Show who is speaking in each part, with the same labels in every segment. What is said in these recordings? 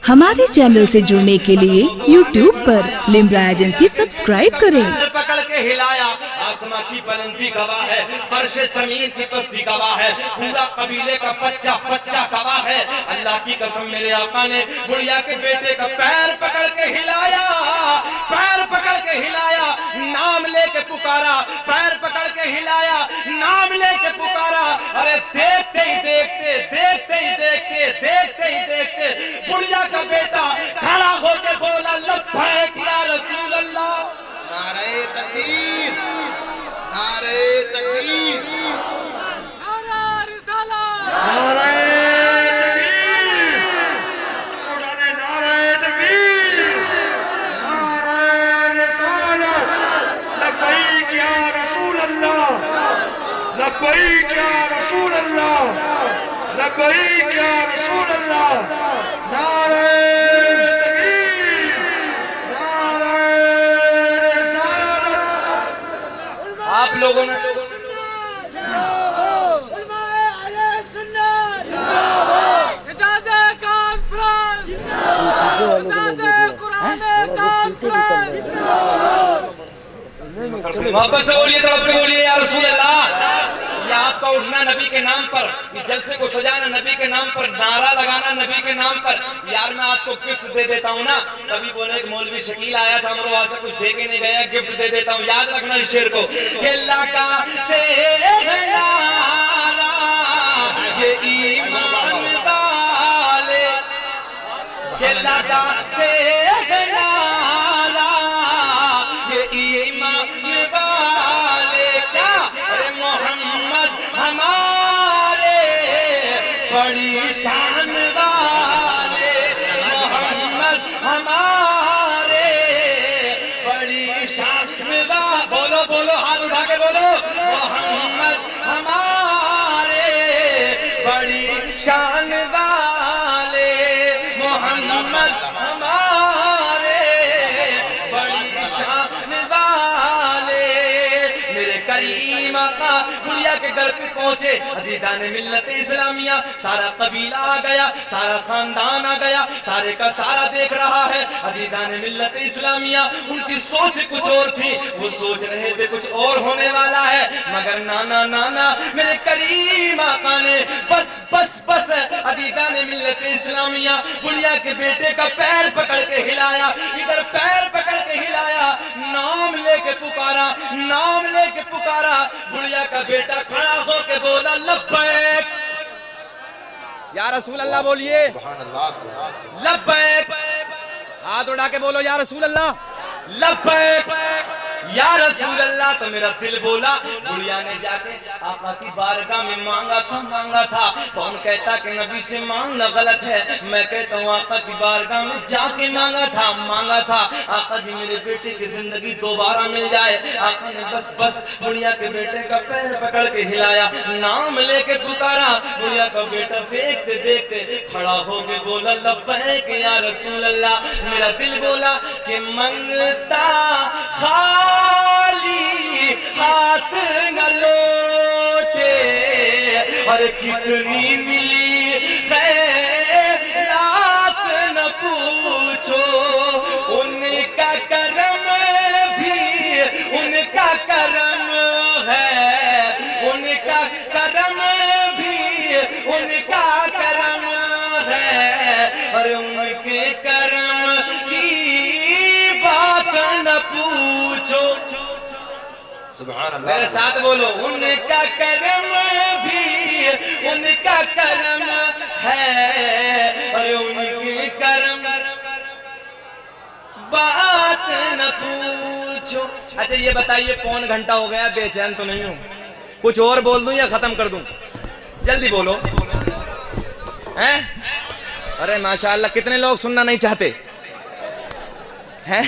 Speaker 1: हमारे चैनल से जुड़ने के लिए YouTube पर लिम्रा एजेंसी सब्सक्राइब करें।
Speaker 2: पकड़ के हिलाया, आसमां की बुलंदी गवाह है, फर्श ज़मीन की पस्ती गवाह है, पूरा कबीले का बच्चा बच्चा गवाह है। अल्लाह की कसम मेरे आका ने बुढ़िया के बेटे का पैर पकड़ के हिलाया, पैर पकड़ के हिलाया, नाम लेके पुकारा, पैर पकड़ के हिलाया, नाम लेके पुकारा। अरे देखते ही देखते, देखते ही देखते, देखते ही देखते बुढ़िया का बेटा खड़ा होके बोला, लब्बैक या रसूल अल्लाह।
Speaker 3: नारे तकबीर, नारे तकबीर,
Speaker 4: नारा रिसालत,
Speaker 2: नारे तकबीर, नारे तकबीर, नारे रिसालत, लब्बैक या रसूल अल्लाह, लब्बैक या रसूल अल्लाह, लब्बैक या रसूल अल्लाह, नारे तकबीर, नारे रिसालत। आप लोगों ने मोहब्बत से बोलिए, तड़प के बोलिए या रसूल अल्लाह। ये आपका उठना नबी के नाम पर, इस जलसे को सजाना नबी के नाम पर, नारा लगाना नबी के नाम पर। यार मैं आपको गिफ्ट दे देता हूँ ना, कभी बोले एक मौलवी शकील आया था, हमरो वहां से कुछ दे के नहीं गया, गिफ्ट दे देता हूँ, याद रखना इस शेर को। ये लगाते नारा ये ईमान वाले, ये लगाते नारा ये ईमान वाले, क्या अरे मोहम्मद हमारे बड़ी शान वाले, मोहम्मद हमारे बड़ी शान वाले। बोलो बोलो, हाथ उठा के बोलो, मोहम्मद हमारे बड़ी शान वाले, मोहम्मद हमारे बड़ी शान वाले। मेरे करीम आका बुढ़िया के घर पे पहुंचे, अदीदान मिल्लत इस्लामिया, सारा कबीला आ गया, सारा खानदान आ गया, सारे का सारा देख रहा है। अदीदान मिल्लत इस्लामिया, उनकी सोच कुछ और थी, वो सोच रहे थे कुछ और होने वाला है, मगर नाना नाना मेरे करीम आका ने बस बस बस अदीदान मिल्लत इस्लामिया बुढ़िया के बेटे का पैर पकड़ के हिलाया, इधर पैर पकड़ के हिलाया, नाम लेके पुकारा, नाम लेके पुकारा। बुढ़िया का बेटा खड़ा होके बोला, लब्बैक या रसूल अल्लाह। बोलिए लब्बैक, हाथ उठा के बोलो या रसूल अल्लाह, लब्बैक या रसूल अल्लाह। तो मेरा दिल बोला, बुढ़िया ने जाके आका की बारगाह में मांगा था। कौन कहता कि नबी से मांगना गलत है, मैं कहता हूँ आका की बारगाह में जाके मांगा था। आका जी मेरे बेटे की जिंदगी दोबारा मिल जाए। आका ने बस बस बुढ़िया के बेटे का पैर पकड़ के हिलाया, नाम लेके पुकारा। बुढ़िया का बेटा देखते देखते खड़ा होके बोला, लब्बैक या रसूल अल्लाह। मेरा दिल बोला कि मंगता खाली हाथ न लौटे, और कितनी मिली खैरात न पूछो, उनका करम भी उनका करम है, उनका करम भी उनका करम है, और उनके करम की बात न पूछो। सुभान अल्लाह, मेरे साथ बोलो, उनका करम भी उनका करम है, और उनके करम बात न पूछो। अच्छा ये बताइए, पौन घंटा हो गया, बेचैन तो नहीं हूँ? कुछ और बोल दूं या खत्म कर दूं? जल्दी बोलो। हैं? अरे माशाअल्लाह, कितने लोग सुनना नहीं चाहते हैं?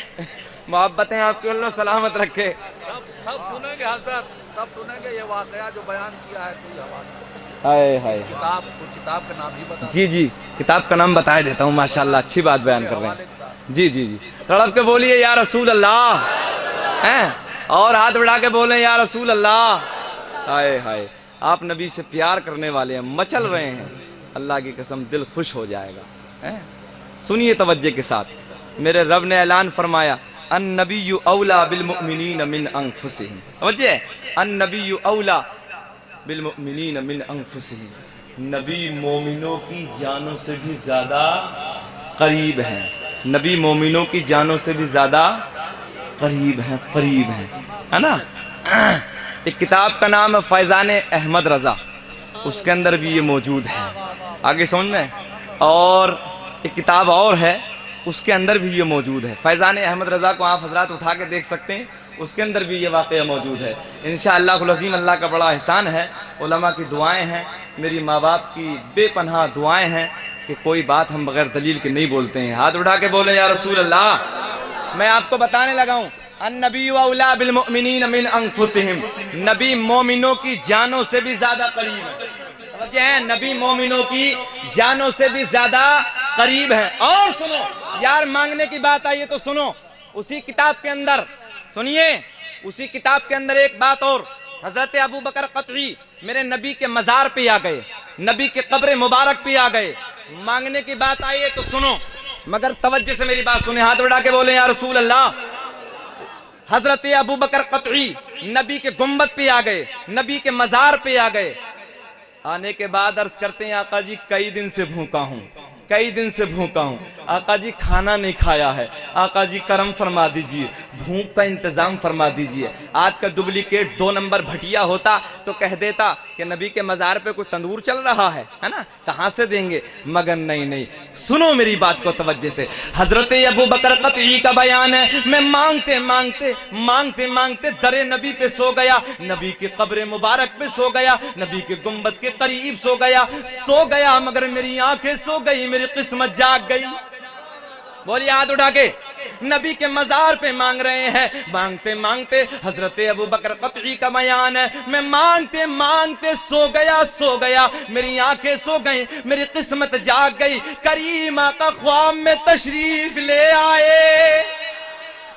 Speaker 2: मोहब्बतें आपके अल्लाह सलामत रखे।
Speaker 4: सब सुनेंगे हजरत, सब सुनेंगे ये वाकया जो बयान किया है कोई हवाला।
Speaker 2: हाय हाय,
Speaker 4: किताब का नाम ही बता।
Speaker 2: जी जी, किताब का नाम बता देता हूँ। माशाअल्लाह अच्छी बात बयान कर रहे हैं। जी जी जी, तड़प के बोलिए या रसूल अल्लाह, हैं? और हाथ बढ़ा के बोले या रसूल अल्लाह। हाय हाय, आप नबी से प्यार करने वाले हैं, मचल रहे हैं, अल्लाह की कसम दिल खुश हो जाएगा। हैं?
Speaker 5: सुनिए तवज्जो के साथ, मेरे रब ने ऐलान फरमाया अन नबिय्यु औला बिल मुमिनीन मिन अनफुसिहिम। समझिए, अन नबिय्यु औला बिल मुमिनीन मिन अनफुसिहिम। नबी मोमिनों की जानों से भी ज्यादा करीब हैं। नबी मोमिनों की जानों से भी ज्यादा करीब हैं, करीब हैं, है ना। एक किताब का नाम है फैज़ान अहमद रज़ा, उसके अंदर भी ये मौजूद है। आगे समझ में। और एक किताब और है, उसके अंदर भी ये मौजूद है। फैज़ान अहमद रज़ा को आप हजरात उठा के देख सकते हैं, उसके अंदर भी ये वाक़या मौजूद है। इंशाअल्लाहुल अज़ीम अल्लाह का बड़ा एहसान है, उलमा की दुआएं हैं, मेरी माँ बाप की बेपनाह दुआएं हैं कि कोई बात हम बगैर दलील के नहीं बोलते हैं। हाथ उठा के बोले या रसूल अल्लाह। मैं आपको बताने लगा हूँ, अन्नबी औला बिल मुमिनीन मिन अनफुसिहिम। नबी मोमिनों की जानों से भी ज्यादा करीब है। नबी मोमिनों की जानों से भी ज्यादा करीब है। और सुनो यार, मांगने की बात आई है तो सुनो, उसी किताब के अंदर सुनिए, उसी किताब के अंदर एक बात और, हजरत अबू बकर क़तई मेरे नबी के मजार पे आ गए, नबी के कब्र मुबारक पे आ गए। मांगने की बात आई है तो सुनो, मगर तवज्जो से मेरी बात सुने, हाथ बढ़ा के बोले या रसूल अल्लाह। हजरत अबू बकर क़तई नबी के गुंबद पे आ गए, नबी के मजार पे आ गए। आने के बाद अर्ज करते हैं आका जी कई दिन से भूखा हूं, कई दिन से भूखा हूं, आका जी खाना नहीं खाया है, आका जी करम फरमा दीजिए, भूख का इंतजाम फरमा दीजिए। आज का डुप्लीकेट 2 नंबर भटिया होता तो कह देता कि नबी के मजार पे कोई तंदूर चल रहा है ना, कहां से देंगे। मगर नहीं नहीं, सुनो मेरी बात को तवज्जो से। हजरत अबू बकर क़तई का बयान है, मैं मांगते मांगते मांगते मांगते दरे नबी पे सो गया, नबी की कब्र मुबारक पे सो गया, नबी के गुंबद के करीब सो गया, मगर मेरी आंखें सो गई, मेरी किस्मत जाग गई। बोलिए हाथ उठा के। नबी के मजार पे मांग रहे हैं, मांगते मांगते हजरत अबू बकर क़तई का बयान है, मैं मांगते मांगते सो गया, मेरी आंखें सो गई, मेरी किस्मत जाग गई। करीम आका ख्वाब में तशरीफ ले आए,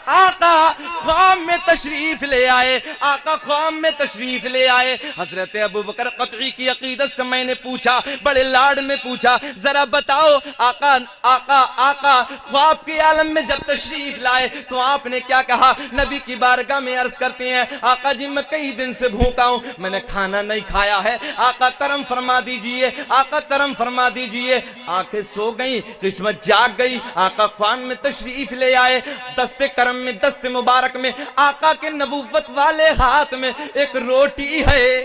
Speaker 5: आका ख्वाब में तशरीफ ले आए, आका ख्वाब में तशरीफ ले आए। हजरत अबू बकर क़तई की अकीदत से मैंने पूछा, बड़े लाड में पूछा, जरा बताओ आका आका आका ख्वाब के आलम में जब तशरीफ लाए तो आपने क्या कहा। नबी की बारगाह में अर्ज करते हैं, आका जी मैं कई दिन से भूखा हूं, मैंने खाना नहीं खाया है, आका करम फरमा दीजिए, आका करम फरमा दीजिए। आंखें सो गई, किस्मत जाग गई, आका ख्वाब में तशरीफ ले आए। दस्ते करम में, दस्ते मुबारक में आका के नबुव्वत वाले हाथ में एक रोटी है।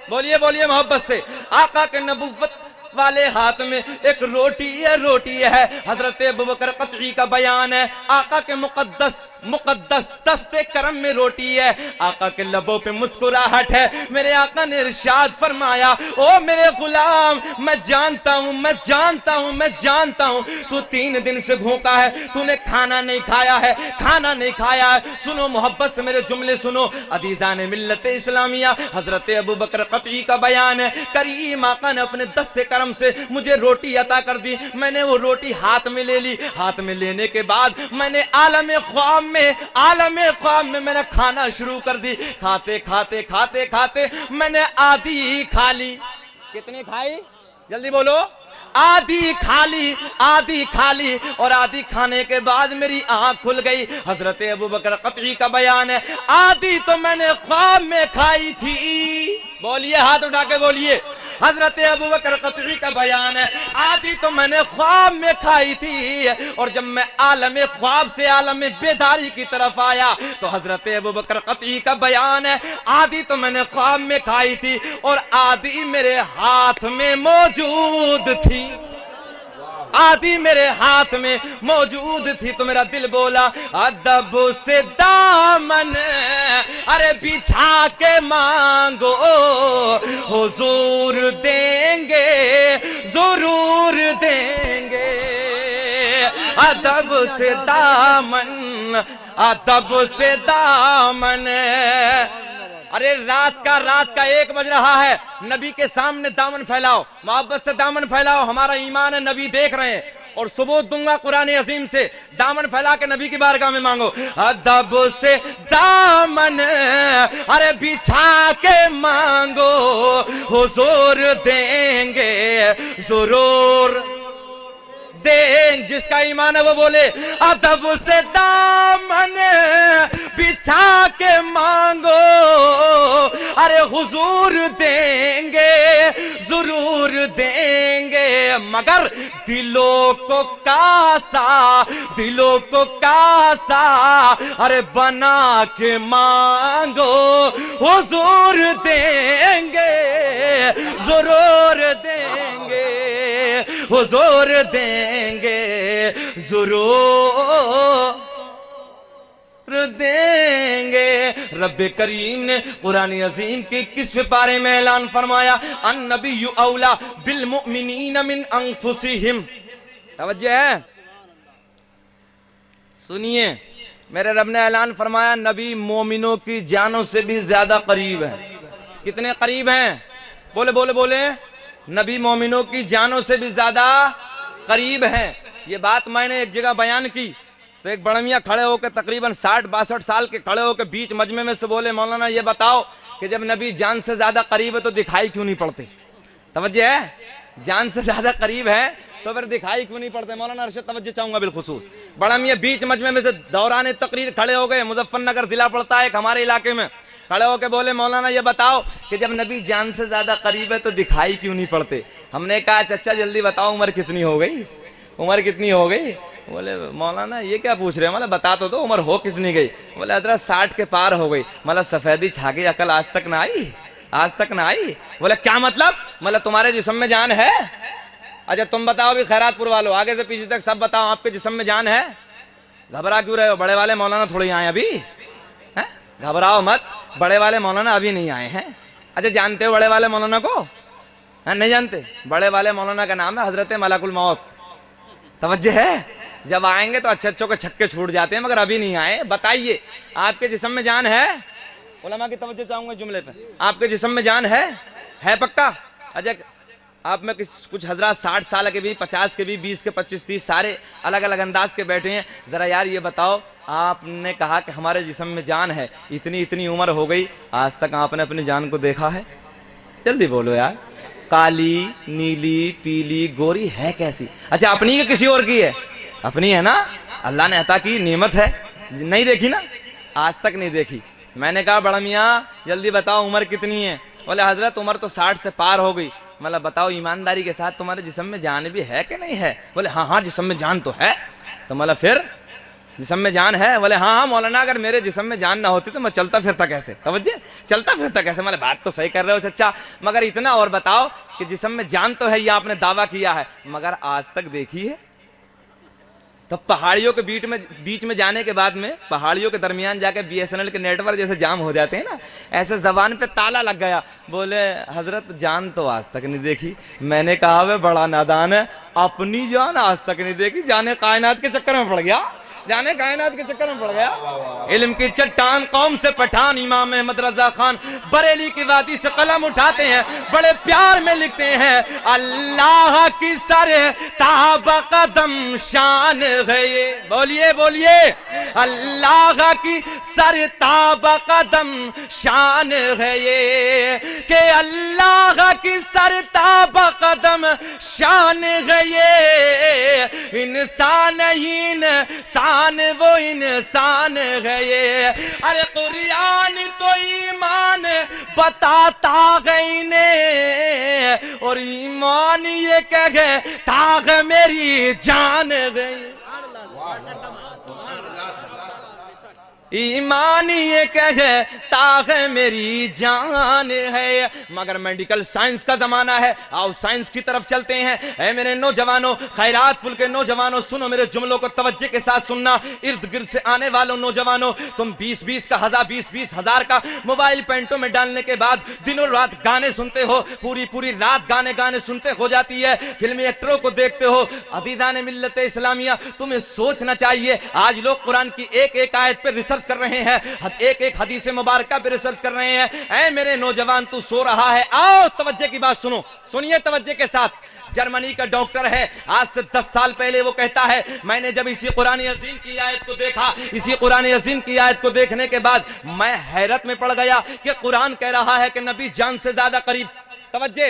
Speaker 5: बोलिए बोलिए मोहब्बत से, आका के नबुव्वत वाले हाथ में एक रोटी है। हजरत अबू बकर क़तई का बयान है, आका के मुक़द्दस दस्ते करम में रोटी है, आका के लबों पे मुस्कुराहट है। मेरे आका ने इरशाद फरमाया, ओ मेरे गुलाम, मैं जानता हूं तू 3 दिन से भूखा है, तूने खाना नहीं खाया है। सुनो मोहब्बत से मेरे जुमले सुनो, अजीज़ान मिल्लत इस्लामिया। हजरत अबू बकर क़तई का बयान है, करीम आका ने अपने दस्ते करम से मुझे रोटी अता कर दी। मैंने वो रोटी हाथ में ले ली, हाथ में लेने के बाद मैंने आलम ख्वाब में मैंने खाना शुरू कर दी। खाते खाते मैंने आधी ही खा ली। कितनी खाई जल्दी बोलो। आधी खाली और आधी खाने के बाद मेरी आंख खुल गई। हजरत अबू बकर क़तई का बयान है, आधी तो मैंने ख्वाब में खाई थी। बोलिए हाथ उठा के बोलिए। हजरत अबू बकर क़तई का बयान है, आधी तो मैंने ख्वाब में खाई थी, और जब मैं आलम ख्वाब से आलम बेदारी की तरफ आया तो हजरत अबू बकर क़तई का बयान है, आधी तो मैंने ख्वाब में खाई थी और आधी मेरे हाथ में मौजूद थी। आधी मेरे हाथ में मौजूद थी तो मेरा दिल बोला, अदब से दामन अरे बिछा के मांगो, हुजूर देंगे जरूर देंगे। अदब से दामन अरे रात का 1 बज रहा है, नबी के सामने दामन फैलाओ, मोहब्बत से दामन फैलाओ। हमारा ईमान है, नबी देख रहे हैं, और सबूत दूंगा कुरान अजीम से। दामन फैला के नबी की बारगाह में मांगो, अदब से दामन अरे बिछा के मांगो, हुजूर देंगे जरूर दें। जिसका ईमान है वो बोले अदब से दामन बिछा के मांगो, अरे हुजूर देंगे जरूर देंगे, मगर दिलों को कासा, दिलों को कासा अरे बना के मांगो, हुजूर देंगे जरूर देंगे, हुजूर देंगे जरूर देंगे। रब्बे करीम ने कुरान अजीम के 21वें पारे में ऐलान फरमाया अन्नबिय्यु औला बिल मुमिनीन मिन अंफुसिहिम। तवज्जो है, सुनिए, मेरे रब ने ऐलान फरमाया नबी मोमिनों की जानों से भी ज्यादा करीब है। कितने करीब हैं? बोले बोले बोले, नबी मोमिनों की जानों से भी ज्यादा करीब हैं। ये बात मैंने एक जगह बयान की तो एक बड़ा मियां खड़े होकर तकरीबन 60-62 साल के खड़े होकर बीच मजमे में से बोले मौलाना ये बताओ कि जब नबी जान से ज्यादा करीब है तो दिखाई क्यों नहीं पड़ते? तवज्जो है, जान से ज्यादा करीब है तो फिर दिखाई क्यों नहीं पड़ते? मौलाना अरशद तवज्जो चाहूंगा बिलखुसूस। बड़ा मियां बीच मजमे में से दौरान तकरीर खड़े हो गए, मुजफ्फरनगर जिला पड़ता है हमारे इलाके में, खड़े होकर बोले मौलाना ये बताओ कि जब नबी जान से ज्यादा करीब है तो दिखाई क्यों नहीं पड़ते? हमने कहा चचा जल्दी बताओ उम्र कितनी हो गई, उम्र कितनी हो गई? बोले मौलाना ये क्या पूछ रहे हैं, मतलब बता तो दो उम्र हो कितनी गई? बोले हजरत 60 के पार हो गई। मतलब सफेदी छा गई, अकल आज तक ना आई, आज तक ना आई। बोले क्या मतलब? मतलब तुम्हारे जिस्म में जान है? अच्छा तुम बताओ भी खैरातपुर वालों, आगे से पीछे तक सब बताओ आपके जिस्म में जान है? घबरा क्यों रहे हो? बड़े वाले मौलाना थोड़ी आए अभी, घबराओ मत, बड़े वाले मौलाना अभी नहीं आए हैं। अच्छा जानते हो बड़े वाले मौलाना को? है नहीं जानते? बड़े वाले मौलाना का नाम है हजरत मलकुल मौत। तवज्जो है, जब आएंगे तो अच्छे अच्छों के छक्के छूट जाते हैं, मगर अभी नहीं आए। बताइए आपके जिस्म में जान है? उलमा की तवज्जो चाहूंगा जुमले पे, आपके जिस्म में जान है पक्का? अच्छा आप में कुछ हजरात 60 साल के भी, 50 के भी, 20 के, 25, 30 सारे अलग अलग अंदाज के बैठे हैं। जरा यार ये बताओ, आपने कहा कि हमारे जिस्म में जान है, इतनी इतनी उम्र हो गई, आज तक आपने अपनी जान को देखा है? जल्दी बोलो यार। काली, नीली, पीली, गोरी है कैसी? अच्छा अपनी की किसी और की है? अपनी है ना, अल्लाह ने अता की नेमत है, नहीं देखी ना, आज तक नहीं देखी। मैंने कहा बड़ा मियाँ जल्दी बताओ उम्र कितनी है? बोले हजरत उम्र तो 60 से पार हो गई। मतलब बताओ ईमानदारी के साथ तुम्हारे जिस्म में जान भी है कि नहीं है? बोले हाँ हाँ जिस्म में जान तो है। तो मतलब फिर जिस्म में जान है? बोले हाँ हाँ मौलाना अगर मेरे जिस्म में जान ना होती तो मैं चलता फिरता कैसे? तवज्जो, चलता फिरता कैसे? मतलब बात तो सही कर रहे हो चचा, मगर इतना और बताओ कि जिस्म में जान तो है, ये आपने दावा किया है, मगर आज तक देखी है? तो पहाड़ियों के बीच में जाने के बाद में पहाड़ियों के दरमियान जाके BSNL के नेटवर्क जैसे जाम हो जाते हैं ना, ऐसे जबान पे ताला लग गया। बोले हजरत जान तो आज तक नहीं देखी। मैंने कहा वे बड़ा नादान है, अपनी जान आज तक नहीं देखी, जाने कायनात के चक्कर में पड़ गया, जाने कायनात के चक्कर में पड़ गया। इल्म की चट्टान कौम से पठान इमाम अहमद रजा खान बरेली की वादी से कलम उठाते हैं, बड़े प्यार में लिखते हैं अल्लाह की सर ताब कदम शान है ये। बोलिए बोलिए, अल्लाह की सर ताब कदम शान है ये, कि अल्लाह की सर ताब कदम शान है ये। इंसान ही इंसान वो इंसान है ये। अरे कुरान तो ईमान बताता है इन्हें, और ईमान ये कहे ताग मेरी जान गई। ईमान ये कहे ताग मेरी जान है। मगर मेडिकल साइंस का जमाना है, आओ साइंस की तरफ चलते हैं। ऐ मेरे नौजवानों, खैरातपुर के नौजवानों, सुनो मेरे जुमलों को तवज्जो के साथ सुनना। इर्द गिर्द से आने वालों नौजवानों, तुम 20-20 का 20-20 हजार का मोबाइल पेंटों में डालने के बाद दिनों रात गाने सुनते हो, पूरी रात गाने सुनते हो जाती है, फिल्मी एक्टरों को देखते हो। अदीदान मिल्लत इस्लामिया, तुम्हें सोचना चाहिए। आज लोग कुरान की एक एक आयत पर रिसर्च कर रहे हैं, एक एक हदीस मुबारका पे रिसर्च कर रहे हैं। ऐ मेरे नौजवान तू सो रहा है, आओ तवज्जो की बात सुनो, सुनिए तवज्जो के साथ। जर्मनी का डॉक्टर है, आज से 10 साल पहले वो कहता है मैंने जब इसी कुरान अज़ीम की आयत को देखा, इसी कुरान अज़ीम की आयत को देखने के बाद मैं हैरत में पड़ गया कि कुरान कह रहा है कि नबी जान से ज्यादा करीब। तवज्जो,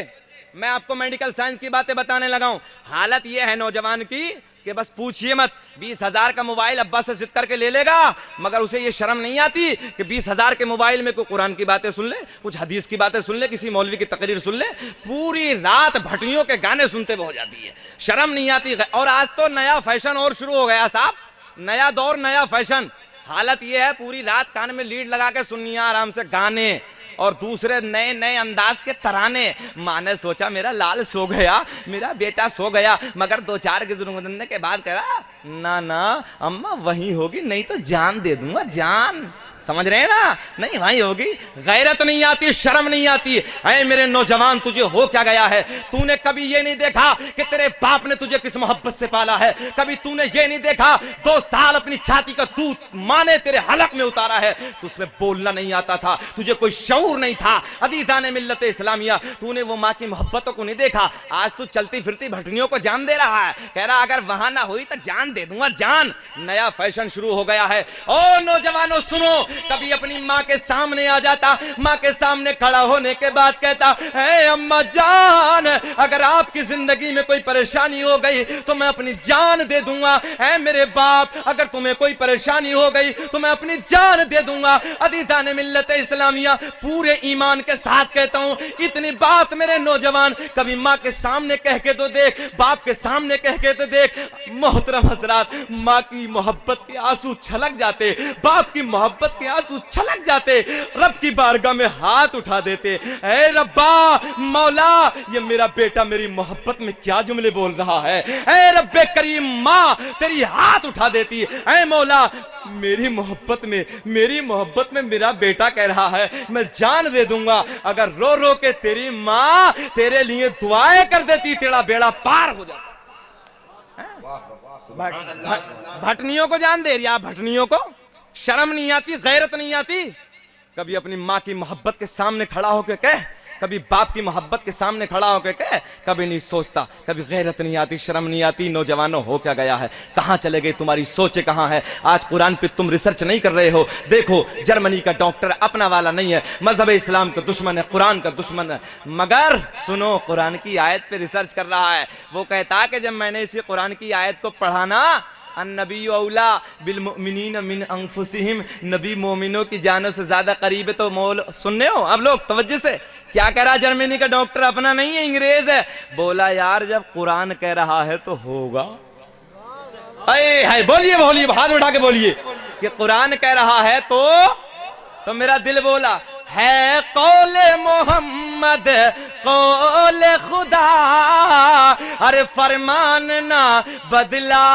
Speaker 5: मैं आपको मेडिकल साइंस की बातें बताने लगा हूं। हालत यह है नौजवान की कि बस पूछिए मत, 20,000 का मोबाइल अब्बा से जिद करके ले लेगा, मगर उसे ये शर्म नहीं आती कि 20,000 के मोबाइल में कोई कुरान की बातें सुन ले, कुछ हदीस की बातें सुन ले, किसी मौलवी की तकरीर सुन ले, पूरी रात भटनियों के गाने सुनते हो जाती है, शर्म नहीं आती। और आज तो नया फैशन और शुरू हो गया साहब, नया दौर नया फैशन। हालत यह है पूरी रात कान में लीड लगा के सुनिए आराम से गाने और दूसरे नए नए अंदाज के तराने। माँ ने सोचा मेरा लाल सो गया, मेरा बेटा सो गया, मगर 2-4 गुजरने के बाद कहा ना ना अम्मा वहीं होगी, नहीं तो जान दे दूंगा, जान। समझ रहे हैं ना? नहीं वहीं होगी। गैरत नहीं आती, शर्म नहीं आती। ऐ मेरे नौजवान, तुझे हो क्या गया है? तूने कभी ये नहीं देखा कि तेरे बाप ने तुझे किस मोहब्बत से पाला है? कभी तूने ये नहीं देखा 2 साल अपनी छाती का दूध माँ ने तेरे हलक में उतारा है, तो उसमें बोलना नहीं आता था, तुझे कोई शऊर नहीं था। अदीदाने मिल्लत इस्लामिया, तूने वो माँ की मोहब्बतों को नहीं देखा। आज तू चलती फिरती भटनियों को जान दे रहा है, कह रहा अगर वहां ना हुई तो जान दे दूंगा, जान। नया फैशन शुरू हो गया है। ओ नौजवानों सुनो, कभी अपनी माँ के सामने आ जाता, माँ के सामने खड़ा होने के बाद कहता है अम्मा जान अगर आपकी जिंदगी में कोई परेशानी हो गई तो मैं अपनी जान दे दूंगा। है मेरे बाप अगर तुम्हें कोई परेशानी हो गई तो मैं अपनी जान दे दूंगा। अदीदाने मिल्लत इस्लामिया, पूरे ईमान के साथ कहता हूं, इतनी बात मेरे नौजवान कभी माँ के सामने कह के तो देख, बाप के सामने कह के तो देख। मोहतरम हजरात, माँ की मोहब्बत के आंसू छलक जाते, बाप की मोहब्बत के आंसू छलक जाते, रब की बारगाह में हाथ उठा देते। ऐ रब्बा मौला, ये मेरा बेटा मेरी मोहब्बत में क्या जुमले बोल रहा है। ऐ रब्बे करीम, माँ तेरी हाथ उठा देती। ऐ मौला मेरी मोहब्बत में मेरा बेटा कह रहा है मैं जान दे दूंगा, अगर रो रो के तेरी माँ तेरे लिए दुआएं कर देती, तेरा बेड़ा पार हो जाता। भटनियों को जान दे रही, भटनियों को शर्म नहीं आती, गैरत नहीं आती। कभी अपनी माँ की मोहब्बत के सामने खड़ा होकर कह, कभी बाप की मोहब्बत के सामने खड़ा होकर कह, कभी नहीं सोचता, कभी गैरत नहीं आती, शर्म नहीं आती। नौजवानों हो क्या गया है? कहां चले गए? तुम्हारी सोचें कहां है? आज कुरान पे तुम रिसर्च नहीं कर रहे हो। देखो जर्मनी का डॉक्टर अपना वाला नहीं है, मजहब इस्लाम का दुश्मन है, कुरान का दुश्मन है, मगर सुनो कुरान की आयत पे रिसर्च कर रहा है। वो कहता है कि जब मैंने इसी कुरान की आयत को पढ़ा ना, अन्नबी औला बिल मुमिनीन मिन अंफुसिहिम, नबी मोमिनों की जानों से ज्यादा करीब है। तो मोल सुनने हो अब लोग तवज्जो से, क्या कह रहा जर्मनी का डॉक्टर? अपना नहीं है, अंग्रेज है। बोला यार जब कुरान कह रहा है तो होगा। बोलिए बोलिए, हाथ उठा के बोलिए कि कुरान कह रहा है तो मेरा दिल बोला है कौले मोहम्मद कौले खुदा, अरे फरमान ना बदला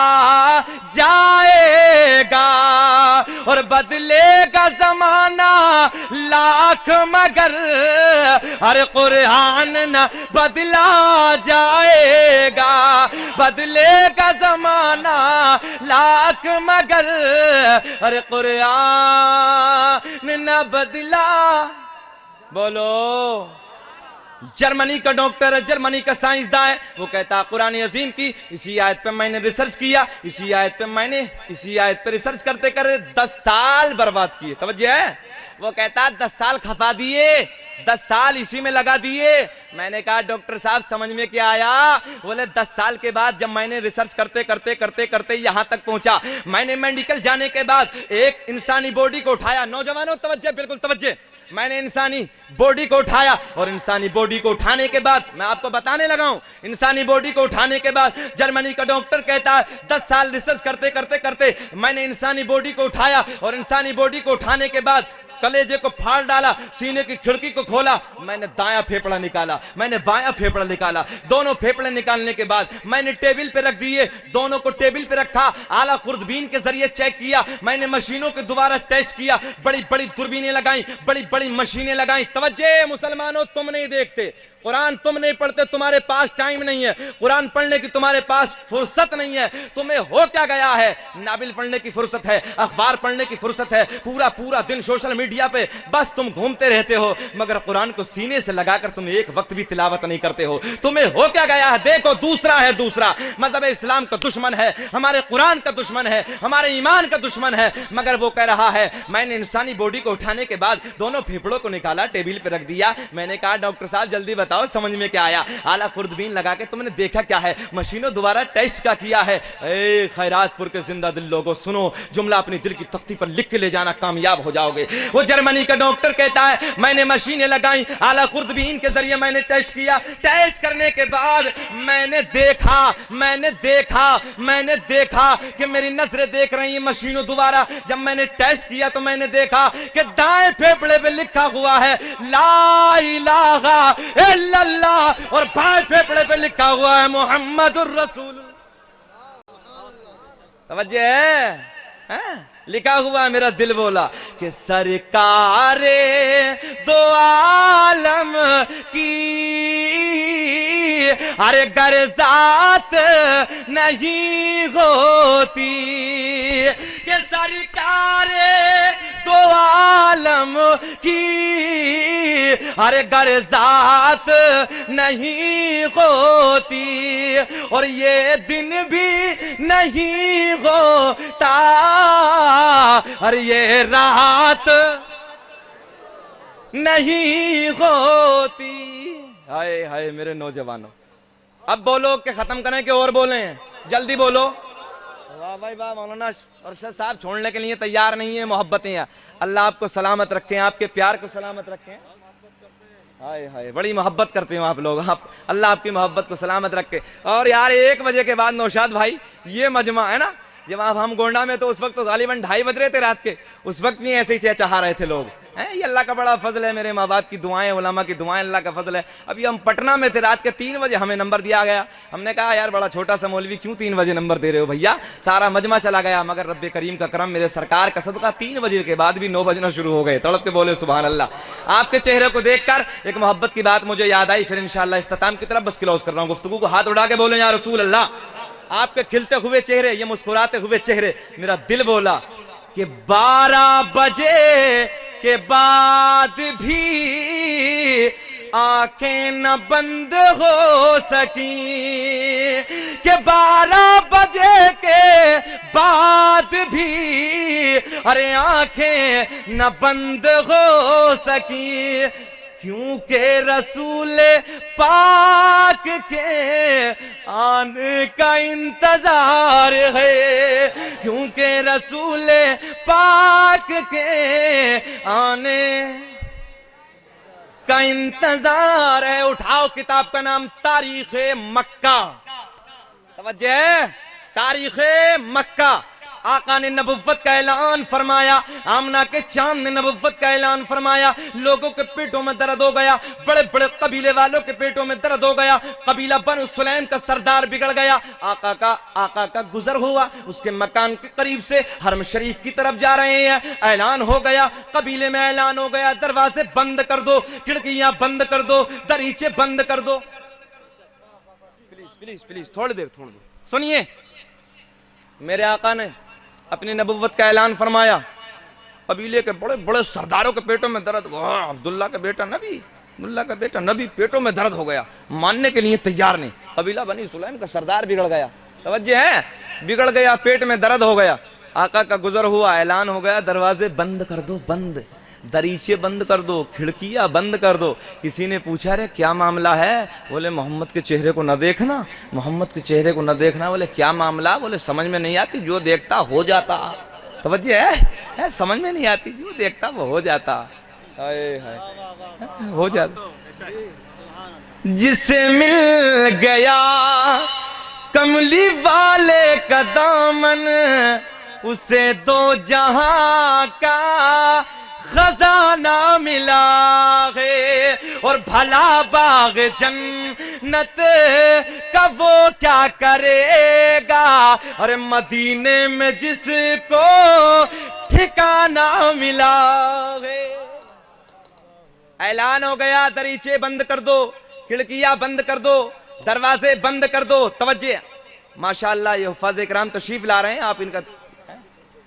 Speaker 5: जाएगा और बदलेगा जमाना लाख मगर, अरे कुरान ना बदला जाएगा, बदलेगा जमाना लाख मगर, अरे कुरान ना बदला। बोलो, जर्मनी का डॉक्टर है, जर्मनी का साइंसदान है, वो कहता कुरान अजीम की इसी आयत पे मैंने रिसर्च किया, इसी आयत पे रिसर्च करते करते 10 साल बर्बाद किए। तवज्जो है? वो कहता 10 साल खपा दिए, 10 साल इसी में लगा दिए। मैंने कहा डॉक्टर साहब समझ में क्या आया? बोले 10 साल के बाद जब मैंने रिसर्च करते यहां तक पहुंचा, मैंने मेडिकल जाने के बाद एक इंसानी बॉडी को उठाया। नौजवानों तवज्जो, बिल्कुल तवज्जो, मैंने इंसानी बॉडी को उठाया और इंसानी बॉडी को उठाने के बाद मैं आपको बताने लगा हूं, इंसानी बॉडी को उठाने के बाद जर्मनी का डॉक्टर कहता है 10 साल रिसर्च करते मैंने इंसानी बॉडी को उठाया और इंसानी बॉडी को उठाने के बाद कलेजे को फाड़ डाला, सीने की खिड़की को खोला, मैंने दायां फेफड़ा निकाला, मैंने बायां फेफड़ा निकाला, दोनों फेफड़े निकालने के बाद मैंने टेबल पे रख दिए, दोनों को टेबल पे रखा, आला खुर्दबीन के जरिए चेक किया, मैंने मशीनों के दोबारा टेस्ट किया, बड़ी बड़ी दूरबीनें लगाई, बड़ी बड़ी मशीनें लगाई। तवज्जो मुसलमानों, तुम नहीं देखते कुरान, तुम नहीं पढ़ते, तुम्हारे पास टाइम नहीं है कुरान पढ़ने की, तुम्हारे पास फुर्सत नहीं है। तुम्हें हो क्या गया है? नाबिल पढ़ने की फुर्सत है, अखबार पढ़ने की फुर्सत है, पूरा पूरा दिन सोशल मीडिया पे बस तुम घूमते रहते हो, मगर कुरान को सीने से लगाकर तुम एक वक्त भी तिलावत नहीं करते हो। तुम्हें हो क्या गया है? देखो दूसरा मजहब इस्लाम का दुश्मन है, हमारे कुरान का दुश्मन है, हमारे ईमान का दुश्मन है, मगर वो कह रहा है मैंने इंसानी बॉडी को उठाने के बाद दोनों फेफड़ों को निकाला, टेबल पे रख दिया। मैंने कहा डॉक्टर साहब जल्दी बताओ बताओ समझ में क्या आया? आला खुर्दबीन लगा के तुमने देखा क्या है? मशीनों दोबारा टेस्ट का किया है। ए खैरातपुर के जिंदा दिल लोगों सुनो, जुमला अपनी दिल की तख्ती पर लिख के ले जाना, कामयाब हो जाओगे। वो जर्मनी का डॉक्टर कहता है मैंने मशीनें लगाई, आला खुर्दबीन के जरिए मैंने टेस्ट किया। टेस्ट करने के बाद मैंने देखा कि मेरी नजरें देख रही हैं मशीनों दोबारा। जब मैंने टेस्ट किया तो मैंने देखा कि दाएं फेफड़े पे लिखा हुआ है ला इलाहा इल्लल्लाह और बाएं फेफड़े पे लिखा हुआ है मुहम्मदुर रसूल। तवज्जो है? लिखा हुआ है, मेरा दिल बोला कि सरकारे दो आलम की अरे गरजात नहीं होती, कि सरकारे दो आलम की अरे गरजात नहीं होती, और ये दिन भी नहीं होता, अरे ये रात नहीं होती। हाय हाय मेरे नौजवानों, अब बोलो कि खत्म करें कि और बोलें? जल्दी बोलो। वाह भाई वाह, मौलाना अरशद साहब छोड़ने के लिए तैयार नहीं है। मोहब्बतें हैं, अल्लाह आपको सलामत रखें, आपके प्यार को सलामत रखें। हाय हाय बड़ी मोहब्बत करते हो आप लोग, आप अल्लाह आपकी मोहब्बत को सलामत रखे। और यार 1 बजे के बाद नौशाद भाई ये मजमा है ना, जब आप हम गोंडा में तो उस वक्त तो गालिबन 2:30 बज रहे थे रात के, उस वक्त भी ऐसे ही चहचहा रहे थे लोग हैं। ये अल्लाह का बड़ा फजल है, मेरे माँ बाप की दुआएं, उलमा की दुआएं, अल्लाह का फजल है। अभी हम पटना में थे, रात के 3 बजे हमें नंबर दिया गया। हमने कहा यार बड़ा छोटा सा मौलवी क्यों 3 बजे नंबर दे रहे हो भैया, सारा मजमा चला गया। मगर रब्बे करीम का करम, मेरे सरकार का सदका 3 बजे के बाद भी 9 बजना शुरू हो गए। तड़प के बोले सुभान अल्लाह। आपके चेहरे को देखकर एक मोहब्बत की बात मुझे याद आई, फिर इंशाअल्लाह इख्तिताम की तरफ बस क्लोज कर रहा हूँ गुफ्तगू को। हाथ उठा के बोले या रसूल अल्लाह। आपके खिलते हुए चेहरे, ये मुस्कुराते हुए चेहरे, मेरा दिल बोला कि 12 बजे के बाद भी आंखें न बंद हो सकी, कि 12 बजे के बाद भी अरे आंखें न बंद हो सकी, क्योंकि रसूल पाक के आने का इंतजार है, क्योंकि रसूल पाक के आने का इंतजार है। उठाओ किताब का नाम तारीख मक्का, तवज्जो है, तारीख मक्का। आका ने नबुव्वत का ऐलान फरमाया, आमना के चांद ने नबुव्वत का ऐलान फरमाया। लोगों के पेटों में दर्द हो गया, बड़े बड़े कबीले वालों के पेटों में दर्द हो गया। कबीला बनु सुलैम का सरदार बिगड़ गया। आका का गुजर हुआ, उसके मकान के करीब से हरम शरीफ की तरफ जा रहे हैं। ऐलान हो गया, कबीले में ऐलान हो गया, दरवाजे बंद कर दो, खिड़कियां बंद कर दो, दरीचे बंद कर दो। प्लीज प्लीज प्लीज थोड़ी देर सुनिए। मेरे आका ने अपनी नबुव्वत का ऐलान फरमाया। कबीले के बड़े बड़े सरदारों के पेटों में दर्द, वाह अब्दुल्ला का बेटा नबी पेटों में दर्द हो गया, मानने के लिए तैयार नहीं। कबीला बनी सुलैम का सरदार बिगड़ गया, तवज्जो है, बिगड़ गया, पेट में दर्द हो गया। आका का गुजर हुआ, ऐलान हो गया, दरवाजे बंद कर दो, बंद, दरीचे बंद कर दो, खिड़कियां बंद कर दो। किसी ने पूछा रे क्या मामला है? बोले मोहम्मद के चेहरे को न देखना, मोहम्मद के चेहरे को न देखना। बोले क्या मामला? बोले समझ में नहीं आती, जो देखता हो जाता। तवज्जो है, समझ में नहीं आती, जो देखता वो हो जाता। हो जाता। जिसे मिल गया कमली वाले का दामन, उसे 2 जहां का खजाना मिला है। और भला बाग जन्नत का वो क्या करेगा, अरे मदीने में जिसको ठिकाना मिला है। ऐलान हो गया, दरीचे बंद कर दो, खिड़कियां बंद कर दो, दरवाजे बंद कर दो। तवज्जो, माशाअल्लाह ये हुफ़ाज़ इकराम तशरीफ ला रहे हैं, आप इनका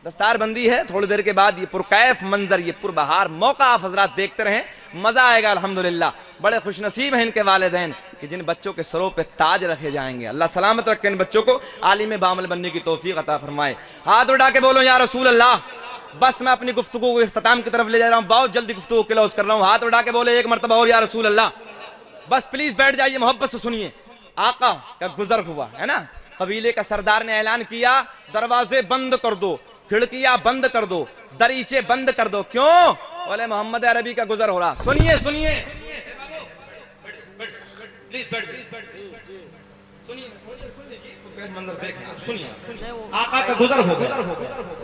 Speaker 5: दस्तार बंदी है। थोड़ी देर के बाद ये पुरकैफ मंजर, ये पुरबहार मौका आप हजरात देखते रहें, मजा आएगा अल्हम्दुलिल्लाह। बड़े खुशनसीब हैं इनके वालिदैन कि जिन बच्चों के सरों पे ताज रखे जाएंगे। अल्लाह सलामत रखे इन बच्चों को, आलिम बामल बनने की तौफीक अता फरमाए। हाथ उठा के बोलो या रसूल अल्लाह। बस मैं अपनी गुफ्तगू को इख्तिताम की तरफ ले जा रहा हूँ, बहुत जल्दी गुफ्तगू क्लोज कर रहा हूँ। हाथ उठा के बोले एक मरतबा और या रसूल अल्लाह। बस प्लीज बैठ जाइए, मोहब्बत से सुनिए। आका का गुजर हुआ है ना, कबीले का सरदार ने ऐलान किया, दरवाजे बंद कर दो, खिड़कियां बंद कर दो, दरीचे बंद कर दो। क्यों? बोले मोहम्मद अरबी का गुजर हो रहा। सुनिए सुनिए, प्लीज बैठ सुनिए, मंजर देखें, सुनिए। आका का गुजर हो गया,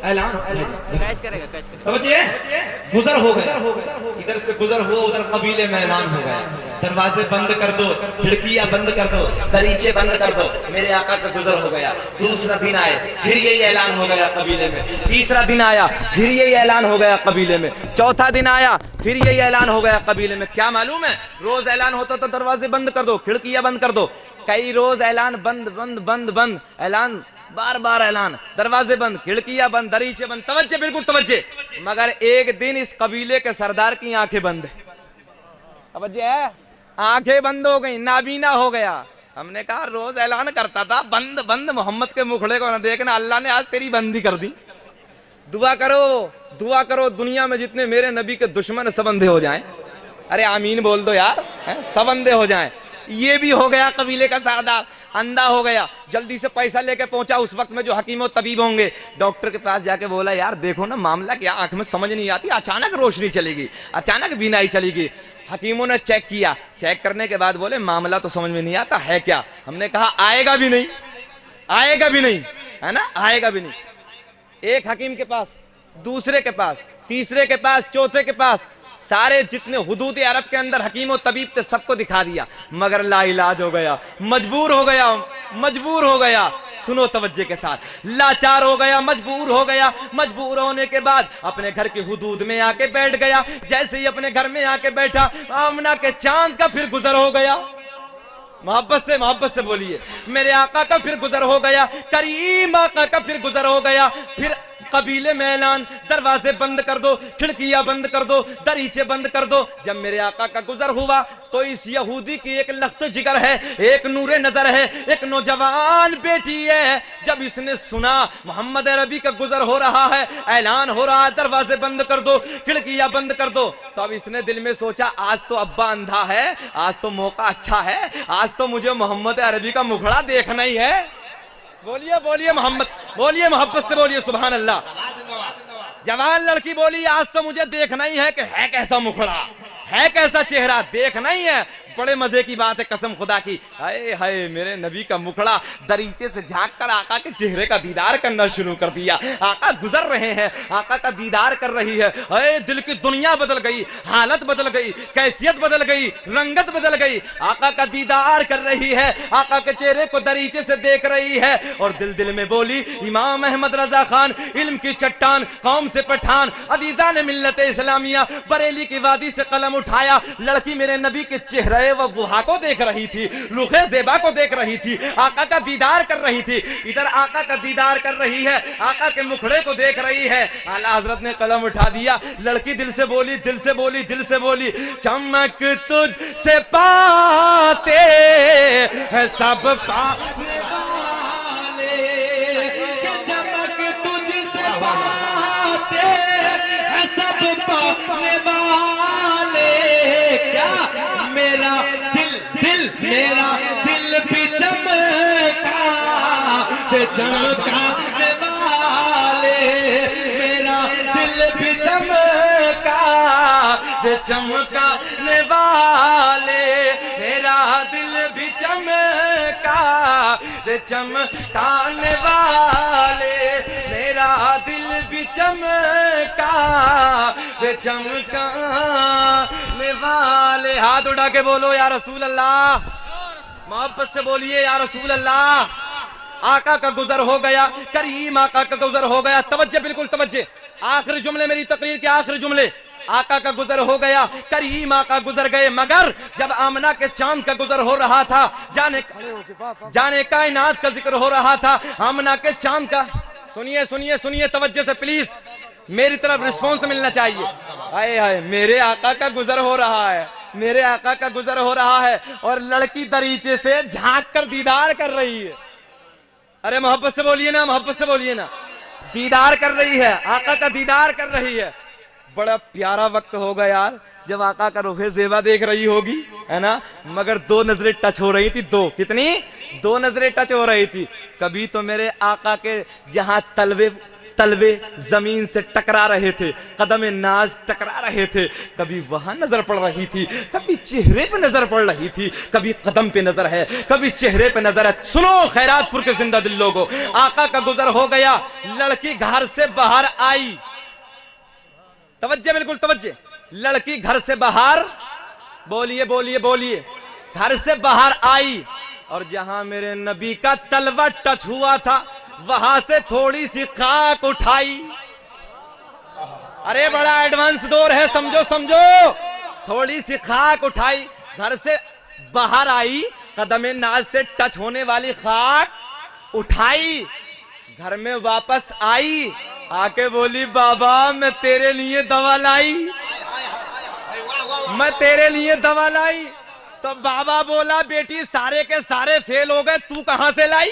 Speaker 5: ऐलान
Speaker 6: कैच करेगा, कैच करेगा।
Speaker 5: समझिए, गुजर हो गया, इधर से गुजर हुआ, उधर कबीले में ऐलान हो गया, दरवाजे बंद कर दो, खिड़कियां बंद कर दो, दरीचे बंद कर दो, मेरे आका का गुजर हो गया। दूसरा दिन आए, फिर यही ऐलान हो गया कबीले में। तीसरा दिन आया, फिर यही ऐलान हो गया कबीले में। चौथा दिन आया, फिर यही ऐलान हो गया कबीले में। क्या मालूम है, रोज ऐलान होता तो दरवाजे बंद कर दो, खिड़कियां बंद कर दो। कई रोज ऐलान बंद बंद बंद बंद, ऐलान बार बार ऐलान, दरवाजे बंद, खिड़कियां बंद, दरीचे बंद। तवज्जे, बिल्कुल तवज्जे। मगर एक दिन इस कबीले के सरदार की आंखें बंद है। तवज्जे है, आंखें बंद हो गई, नाबीना हो गया। हमने कहा रोज ऐलान करता था बंद बंद, मोहम्मद के मुखड़े को ना देखना, अल्लाह ने आज तेरी बंदी कर दी। दुआ करो, दुआ करो, दुनिया में जितने मेरे नबी के दुश्मन सब अंधे हो जाएं। अरे आमीन बोल दो यार, सब अंधे हो जाएं। ये भी हो गया कबीले का सरदार, अंधा हो गया। जल्दी से पैसा लेके पहुंचा, उस वक्त में जो हकीम और तबीब होंगे, डॉक्टर के पास जाके बोला यार देखो ना मामला क्या, आंख में समझ नहीं आती, अचानक रोशनी चलेगी, अचानक बीनाई चलेगी। हकीमों ने चेक किया, चेक करने के बाद बोले मामला तो समझ में नहीं आता है क्या। हमने कहा आएगा भी नहीं, आएगा भी नहीं, है ना, आएगा भी नहीं। एक हकीम के पास, दूसरे के पास, तीसरे के पास, चौथे के पास, सारे जितने हुदूद अरब के अंदर हकीम और तबीब थे सबको दिखा दिया, मगर लाइलाज हो गया, मजबूर हो गया, मजबूर हो गया। सुनो तवज्जे के साथ, लाचार हो गया, मजबूर हो गया। मजबूर होने के बाद अपने घर की हुदूद में आके बैठ गया। जैसे ही अपने घर में आके बैठा, आमना के चांद का फिर गुजर हो गया। मोहब्बत से बोलिए, मेरे आका का फिर गुजर हो गया, करीम आका का फिर गुजर हो गया। फिर कबीले में ऐलान, दरवाजे बंद कर दो, खिड़कियां बंद कर दो, दरीचे बंद कर दो। जब मेरे आका का गुजर हुआ तो इस यहूदी की एक लख्त जिगर है, एक नूरे नजर है, एक नौजवान बेटी है। जब इसने सुना मोहम्मद अरबी का गुजर हो रहा है, ऐलान हो रहा है दरवाजे बंद कर दो, खिड़कियां बंद कर दो, तो अब इसने दिल में सोचा आज तो अब्बा अंधा है, आज तो मौका अच्छा है, आज तो मुझे मोहम्मद अरबी का मुखड़ा देखना ही है। बोलिए बोलिए मोहम्मद, बोलिए मोहब्बत से बोलिए सुभान अल्लाह। जवान लड़की बोली आज तो मुझे देखना ही है कि है कैसा मुखड़ा, है कैसा चेहरा, देखना ही है। बड़े मजे की बात है कसम खुदा की। हाय हाय, मेरे नबी का मुखड़ा, दरीचे से झांक कर आका के चेहरे का दीदार करना शुरू कर दिया। आका गुजर रहे हैं, आका का दीदार कर रही है। हाय, दिल की दुनिया बदल गई, हालत बदल गई, कैफियत बदल गई, रंगत बदल गई। आका का दीदार कर रही है, आका के चेहरे को दरीचे से देख रही है और दिल दिल में बोली इमाम अहमद रजा खान, इल्म की चट्टान, कौम से पठान, अदीदा ने मिल्लत इस्लामिया, बरेली की वादी से कलम उठाया। लड़की मेरे नबी के चेहरे व गुहा को देख रही थी, रुखे ज़ेबा को देख रही थी, आका का दीदार कर रही थी। इधर आका का दीदार कर रही है, आका के मुखड़े को देख रही है। आला हजरत ने कलम उठा दिया। लड़की दिल से बोली, दिल से बोली, दिल से बोली, चमक तुझ से पाते हैं सब पाने वाले, चमक तुझ से पाते हैं सब पाने वाले। क्या मेरा मेरा दिल भी चमका चमकाने वाले, मेरा दिल भी चमका चमकाने वाले, मेरा दिल भी चमका चमकाने वाले, मेरा दिल भी चमका चमकाने वाले। हाथ उठा के बोलो या रसूल अल्लाह, मोहब्बत से बोलिए या रसूल अल्लाह। आका का गुजर हो गया, करीम आका का गुजर हो गया। तवज्जे, बिल्कुल तवज्जे, आखिरी जुमले मेरी तकरीर के आखिरी जुमले। आका का गुजर हो गया, करीम आका गुजर गए। मगर जब आमना के चांद का गुजर हो रहा था, जाने कायनात का जिक्र हो रहा था, आमना के चांद का, सुनिए सुनिए सुनिए तवज्जे से प्लीज, मेरी तरफ रिस्पॉन्स मिलना चाहिए। हाय हाय, मेरे आका का गुजर हो रहा है, मेरे आका का गुजर हो रहा है और लड़की दरीचे से झांक कर दीदार कर रही है। अरे मोहब्बत से बोलिए ना, मोहब्बत से बोलिए ना। दीदार कर रही है, आका का दीदार कर रही है। बड़ा प्यारा वक्त होगा यार, जब आका का रुखे ज़ेबा देख रही होगी, है ना, मगर दो नजरें टच हो रही थी, दो कितनी, दो नजरें टच हो रही थी। कभी तो मेरे आका के जहां तलवे जमीन से टकरा रहे थे, कदम नाज टकरा रहे थे, कभी वहां नजर पड़ रही थी, कभी चेहरे पे नजर पड़ रही थी, कभी कदम पे नजर है, कभी चेहरे पे नजर है। सुनो खैरातपुर के जिंदा दिल लोगों, आका का गुजर हो गया, लड़की घर से बाहर आई, तवज्जे बिल्कुल तवज्जे, लड़की घर से बाहर, बोलिए बोलिए बोलिए, घर से बाहर आई और जहां मेरे नबी का तलवा टच हुआ था वहां से थोड़ी सी खाक उठाई। अरे बड़ा एडवांस दौर है, समझो समझो, थोड़ी सी खाक उठाई, घर से बाहर आई, कदम नाज से टच होने वाली खाक उठाई, घर में वापस आई, आके बोली बाबा मैं तेरे लिए दवा लाई, मैं तेरे लिए दवा लाई। तो बाबा बोला बेटी सारे के सारे फेल हो गए, तू कहां से लाई,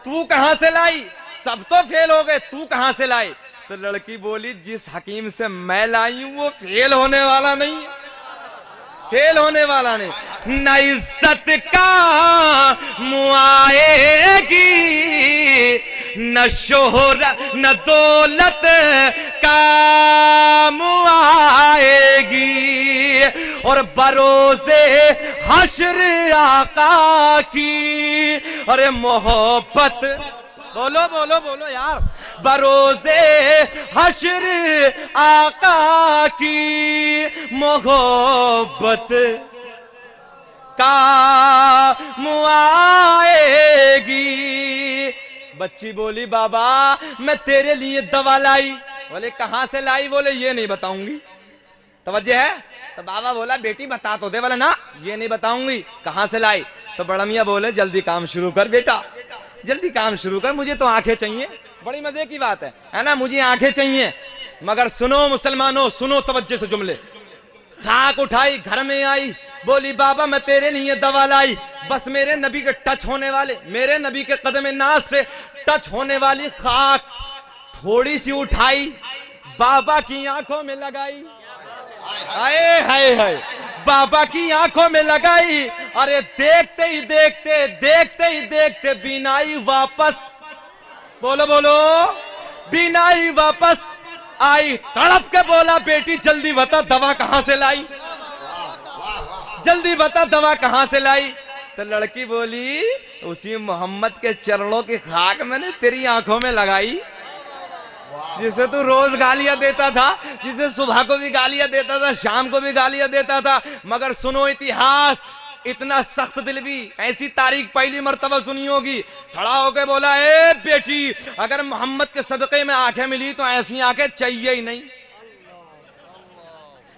Speaker 5: तू कहां से लाई, सब तो फेल हो गए, तू कहां से लाई। तो लड़की बोली जिस हकीम से मैं लाई हूं वो फेल होने वाला नहीं है, फेल होने वाला नहीं। न इज्जत का मुआएगी, न शोहरत न दौलत का मुआएगी, और बरोज़े हश्र आका की, अरे मोहब्बत, बोलो बोलो बोलो यार, बरोज़े हश्र आका की मोहब्बत का मुआएगी। बच्ची बोली बाबा मैं तेरे लिए दवा लाई। बोले कहां से लाई, बोले ये नहीं बताऊंगी। तवज्जो है? तो बाबा बोला बेटी बता तो दे। बोले ना ये नहीं बताऊंगी, कहां से लाई। तो बड़ा मियां बोले जल्दी काम शुरू कर बेटा, जल्दी काम शुरू कर, मुझे तो आंखें चाहिए। बड़ी मजे की बात है ना, मुझे आंखें चाहिए। मगर सुनो मुसलमानों, सुनो तवज्जो से जुमले। खाक उठाई, घर में आई, बोली बाबा मैं तेरे लिए दवा लाई, बस मेरे नबी के टच होने वाले, मेरे नबी के कदम नाज से टच होने वाली खाक थोड़ी सी उठाई, बाबा की आंखों में लगाई। हाय हाय हाय, बाबा की आंखों में लगाई। अरे देखते ही देखते, देखते ही देखते बीनाई वापस, बोलो बोलो, बीनाई वापस आई। तड़प के बोला बेटी जल्दी बता दवा कहां से लाई, जल्दी बता दवा कहां से लाई। तो लड़की बोली उसी मोहम्मद के चरणों की खाक मैंने तेरी आंखों में लगाई, जिसे तू रोज गालियां देता था, जिसे सुबह को भी गालियां देता था, शाम को भी गालियां देता था। मगर सुनो इतिहास, इतना सख्त दिल भी ऐसी तारीख पहली मर्तबा सुनी होगी। खड़ा होके बोला ए बेटी अगर मोहम्मद के सदक़े में आंखें मिली तो ऐसी आंखें चाहिए ही नहीं।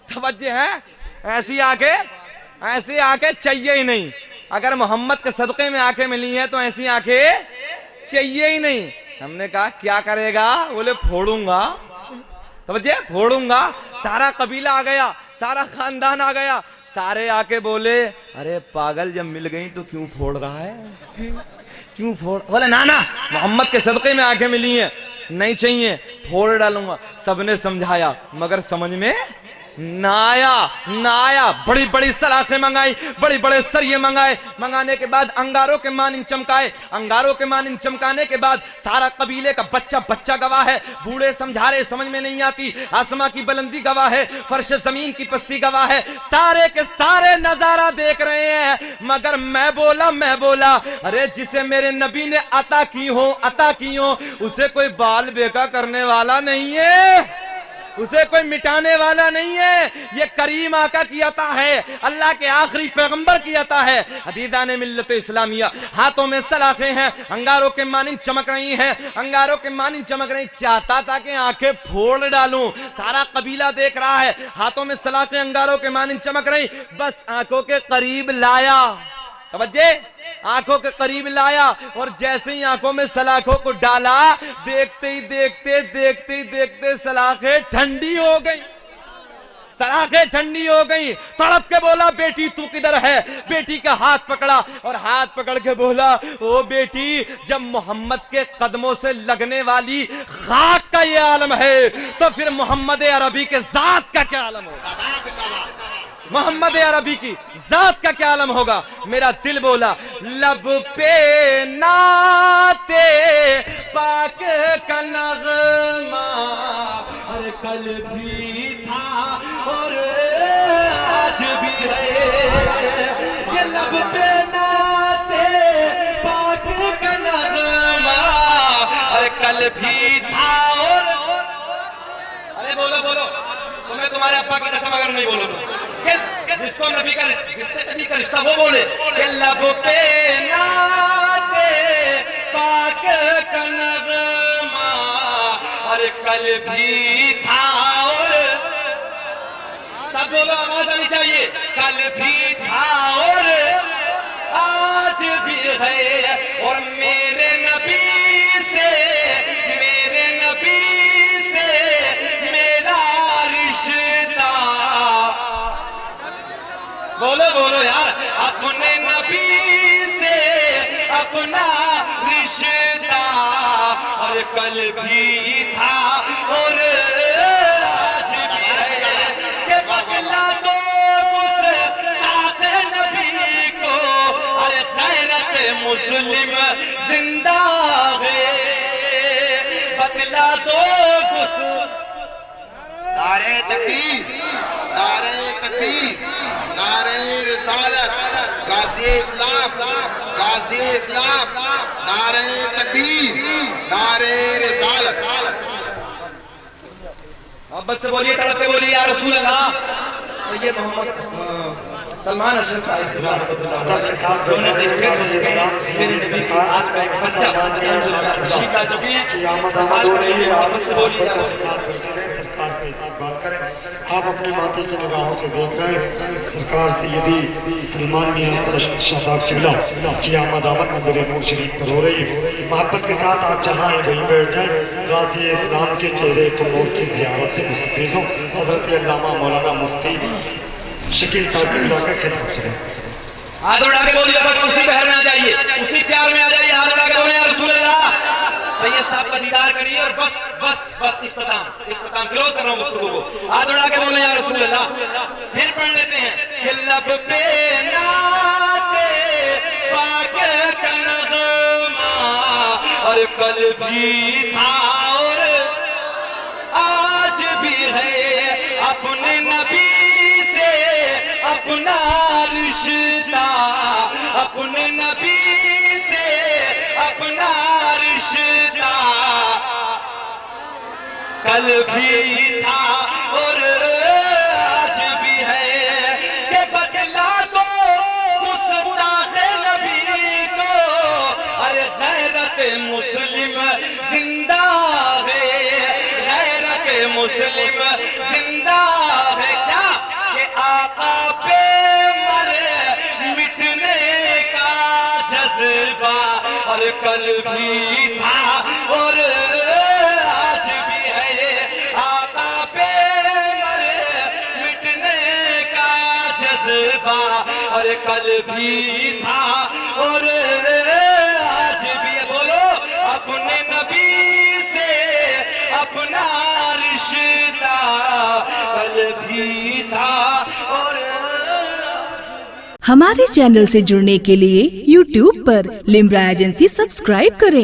Speaker 5: तवज्जो है? ऐसी आंखें चाहिए ही नहीं। अगर मोहम्मद के सदक़े में आंखें मिली हैं तो ऐसी आंखें चाहिए ही नहीं। हमने कहा क्या करेगा? बोले फोड़ूंगा। तवज्जो, फोड़ूंगा। सारा कबीला आ गया, सारा खानदान आ गया, सारे आके बोले अरे पागल जब मिल गई तो क्यों फोड़ रहा है, क्यों फोड़। बोले ना ना मोहम्मद के सदक़े में आंखें मिली हैं, नहीं चाहिए, फोड़ डालूंगा। सबने समझाया मगर समझ में ना आया। बड़ी बड़ी सलाखें मंगाई, बड़े बड़े सरिये मंगाए। मंगाने के बाद अंगारों के मानिंद चमकाए। अंगारों के मानिंद चमकाने के बाद सारा कबीले का बच्चा गवाह है। बूढ़े समझा रहे समझ में नहीं आती। आसमां की बुलंदी गवाह है, फर्श जमीन की पस्ती गवाह है। सारे के सारे नजारा देख रहे हैं। मगर मैं बोला अरे जिसे मेरे नबी ने अता की हो उसे कोई बाल बेका करने वाला नहीं है, उसे कोई मिटाने वाला नहीं है। ये करीम आका की अता है, अल्लाह के आखिरी पैगंबर की अता है। अदीदाने मिल्लत इस्लामिया, हाथों में सलाखें हैं, अंगारों के मानिंद चमक रही हैं, अंगारों के मानिंद चमक रही। चाहता था कि आंखें फोड़ डालूं, सारा कबीला देख रहा है, हाथों में सलाखें अंगारों के मानिंद चमक रही। बस आंखों के करीब लाया, तवज्जो, आंखों के करीब लाया और जैसे ही आंखों में सलाखों को डाला, देखते ही देखते सलाखें ठंडी हो गई, सराखें ठंडी हो गई, तड़प के बोला बेटी तू किधर है। बेटी का हाथ पकड़ा और हाथ पकड़ के बोला ओ बेटी, जब मोहम्मद के कदमों से लगने वाली खाक का ये आलम है तो फिर मोहम्मद अरबी के जात का क्या आलम होगा। मोहम्मद अरबी की जात का क्या आलम होगा। मेरा दिल बोला लब पे नाते पाक का नगमा हर कल भी था और आज भी है। ये लब पे नाते पाक का नगमा हर कल भी था और अरे बोलो बोलो, तुम्हें तुम्हारे अब्बा की कसम अगर नहीं बोलो तो जिसको नबी का जिससे नबी का रिश्ता वो बोले कि लब पे नाते पाक का नगमा और कल भी था और सब बोलो, आवाज आनी चाहिए। कल भी था और आज भी है और मेरे नबी से मेरा रिश्ता। बोलो बोलो यार, अपने नबी से अपना रिश्ता और कल भी था और आज भी है। के बदला दो गुस्ताख नबी को अरे गैरत मुस्लिम जिंदा है। बदला दो
Speaker 3: नारे तकबीर, नारे तकबीर, नारे रिसालत, गाज़ी इस्लाम, गाज़ी इस्लाम, नारे तकबीर, नारे रिसालत।
Speaker 5: अब बस से बोलिए, तड़प के बोलिए या रसूल अल्लाह। सैयद मोहम्मद सलमान अशरफ साहब मेरे नबी के हाथ का एक बच्चा तशरीफ ला चुके हैं। वापस से बोलिए या रसूल अल्लाह।
Speaker 7: आप अपनी माथे की निगाहों से देख रहे हैं सरकार सैयदी सलमान मियां शादाब किबला की आमद आमद में मेरे नूर शरीफ पर हो रही है। मोहब्बत के साथ आप जहाँ हैं वहीं बैठ जाएं। गाज़ी इस्लाम के चेहरे को नूर की ज़ियारत से मुस्तफ़ीज़ हों। हज़रत अल्लामा मौलाना मुफ्ती शकील साहब किबला का खिताब सुने।
Speaker 5: हाथ उठा के बोलिए, बस उसी बहर में आ जाइए, उसी प्यार में आ जाइए। हाथ उठा के बोलिए या रसूल अल्लाह। सैयद साहब का दीदार करिए और बस बस बस इख्तिताम क्लोज कर रहा हूँ गुफ्तगू को। हाथ उठा के बोले या रसूल अल्लाह। फिर पढ़ लेते हैं कि लब पे नाते पाक का नगमा और कल भी था और आज भी है। अपने नबी से अपना रिश्ता, अपने नबी से अपना रिश्ता कल भी था और आज भी है। के बदला दो गुस्ताख नबी को अरे गैरत मुस्लिम जिंदा है। गैरत मुस्लिम जिंदा है। क्या कि आका पे मरे मिटने का जज्बा और कल भी था और आज भी है। आका पे मरे मिटने का जज्बा और कल भी था और आज भी है। बोलो, अपने नबी से अपना रिश्ता कल भी था और
Speaker 1: हमारे चैनल से जुड़ने के लिए YouTube पर लिम्रा एजेंसी सब्सक्राइब करें।